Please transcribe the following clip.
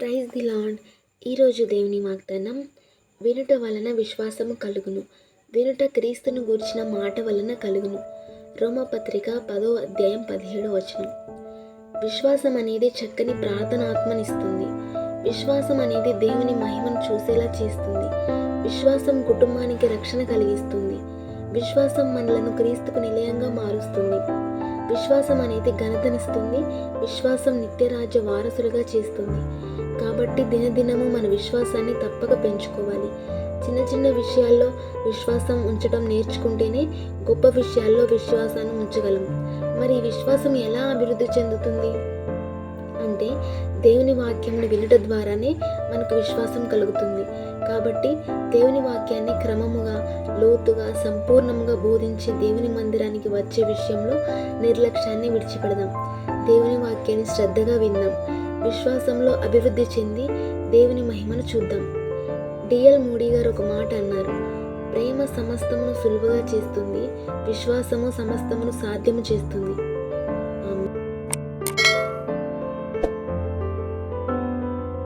Praise the lord. ఈరోజు దేవుని వాగ్దానం, వినుట వలన విశ్వాసము కలుగును, వినుట క్రీస్తును గూర్చిన మాట వలన కలుగును. రోమపత్రిక 10వ అధ్యాయం 17వ వచనం. విశ్వాసం అనేది చక్కని ప్రార్థనాత్మనిస్తుంది. విశ్వాసం అనేది దేవుని మహిమను చూసేలా చేస్తుంది. విశ్వాసం కుటుంబానికి రక్షణ కలిగిస్తుంది. విశ్వాసం మనలను క్రీస్తుకు నిలయంగా మారుస్తుంది. విశ్వాసం అనేది ఘనతనిస్తుంది. విశ్వాసం నిత్యరాజ్య వారసులుగా చేస్తుంది. కాబట్టి దినదినము మన విశ్వాసాన్ని తప్పక పెంచుకోవాలి. చిన్న చిన్న విషయాల్లో విశ్వాసం ఉంచడం నేర్చుకుంటేనే గొప్ప విషయాల్లో విశ్వాసాన్ని ఉంచగలం. మరి ఈ విశ్వాసం ఎలా అభివృద్ధి చెందుతుంది అంటే, దేవుని వాక్యంను వినట ద్వారానే మనకు విశ్వాసం కలుగుతుంది. కాబట్టి దేవుని వాక్యాన్ని క్రమముగా, లోతుగా, సంపూర్ణంగా బోధించి దేవుని మందిరానికి వచ్చే విషయంలో నిర్లక్ష్యాన్ని విడిచిపెడదాం. దేవుని వాక్యాన్ని శ్రద్ధగా విందాం. విశ్వాసంలో అభివృద్ధి చెంది దేవుని మహిమను చూద్దాం. డిఎల్ మూడీ గారు ఒక మాట అన్నారు, ప్రేమ సమస్తమును సులువుగా చేస్తుంది, విశ్వాసము సమస్తమును సాధ్యము చేస్తుంది.